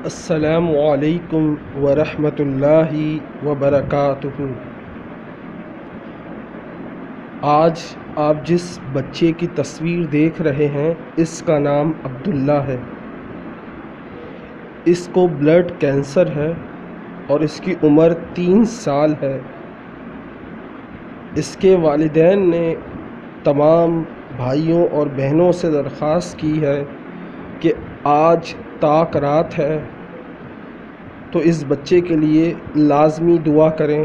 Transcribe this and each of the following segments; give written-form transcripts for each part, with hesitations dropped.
السلام علیکم ورحمۃ اللہ وبرکاتہ۔ آج آپ جس بچے کی تصویر دیکھ رہے ہیں اس کا نام عبداللہ ہے۔ اس کو بلڈ کینسر ہے اور اس کی عمر 3 سال ہے۔ اس کے والدین نے تمام بھائیوں اور بہنوں سے درخواست کی ہے کہ آج تاک رات ہے تو اس بچے کے لیے لازمی دعا کریں،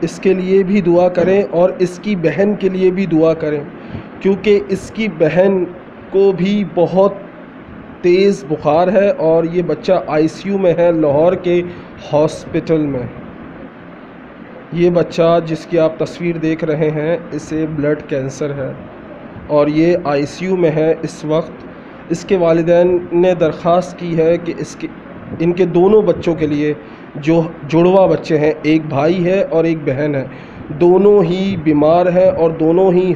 اس کے لیے بھی دعا کریں اور اس کی بہن کے لیے بھی دعا کریں، کیونکہ اس کی بہن کو بھی بہت تیز بخار ہے اور یہ بچہ ICU میں ہے لاہور کے ہاسپٹل میں۔ یہ بچہ جس کی آپ تصویر دیکھ رہے ہیں اسے بلڈ کینسر ہے اور یہ ICU میں ہے اس وقت۔ اس کے والدین نے درخواست کی ہے کہ ان کے دونوں بچوں کے لیے، جو جڑواں بچے ہیں، ایک بھائی ہے اور ایک بہن ہے، دونوں ہی بیمار ہیں اور دونوں ہی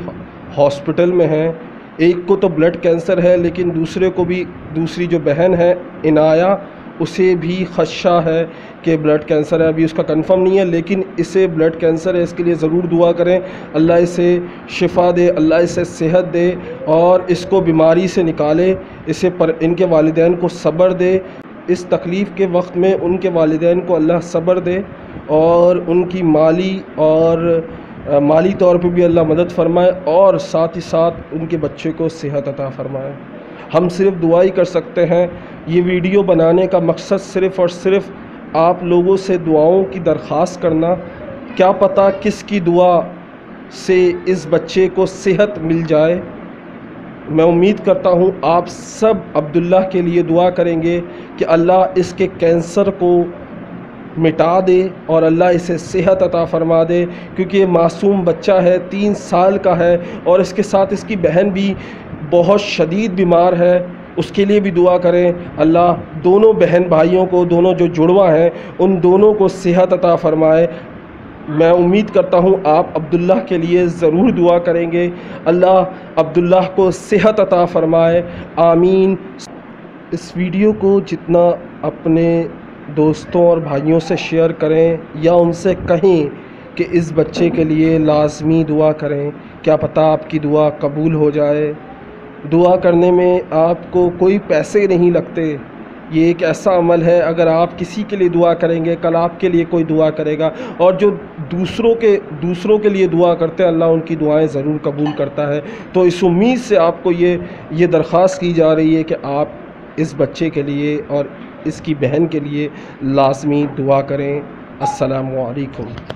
ہاسپٹل میں ہیں۔ ایک کو تو بلڈ کینسر ہے لیکن دوسری جو بہن ہے عنایہ، اسے بھی خدشہ ہے کہ بلڈ کینسر ہے۔ ابھی اس کا کنفرم نہیں ہے لیکن اسے بلڈ کینسر ہے، اس کے لیے ضرور دعا کریں۔ اللہ اسے شفا دے، اللہ اسے صحت دے اور اس کو بیماری سے نکالے، ان کے والدین کو صبر دے۔ اس تکلیف کے وقت میں ان کے والدین کو اللہ صبر دے اور ان کی مالی طور پہ بھی اللہ مدد فرمائے اور ساتھ ہی ساتھ ان کے بچے کو صحت عطا فرمائے۔ ہم صرف دعا ہی کر سکتے ہیں۔ یہ ویڈیو بنانے کا مقصد صرف اور صرف آپ لوگوں سے دعاؤں کی درخواست کرنا، کیا پتہ کس کی دعا سے اس بچے کو صحت مل جائے۔ میں امید کرتا ہوں آپ سب عبداللہ کے لیے دعا کریں گے کہ اللہ اس کے کینسر کو مٹا دے اور اللہ اسے صحت عطا فرما دے، کیونکہ یہ معصوم بچہ ہے، 3 سال کا ہے اور اس کے ساتھ اس کی بہن بھی بہت شدید بیمار ہے۔ اس کے لیے بھی دعا کریں۔ اللہ دونوں بہن بھائیوں کو، دونوں جو جڑواں ہیں ان دونوں کو صحت عطا فرمائے۔ میں امید کرتا ہوں آپ عبداللہ کے لیے ضرور دعا کریں گے، اللہ عبداللہ کو صحت عطا فرمائے، آمین۔ اس ویڈیو کو جتنا اپنے دوستوں اور بھائیوں سے شیئر کریں یا ان سے کہیں کہ اس بچے کے لیے لازمی دعا کریں، کیا پتہ آپ کی دعا قبول ہو جائے۔ دعا کرنے میں آپ کو کوئی پیسے نہیں لگتے، یہ ایک ایسا عمل ہے، اگر آپ کسی کے لیے دعا کریں گے کل آپ کے لیے کوئی دعا کرے گا، اور جو دوسروں کے لیے دعا کرتے ہیں اللہ ان کی دعائیں ضرور قبول کرتا ہے۔ تو اس امید سے آپ کو یہ درخواست کی جا رہی ہے کہ آپ اس بچے کے لیے اور اس کی بہن کے لیے لازمی دعا کریں۔ السلام علیکم۔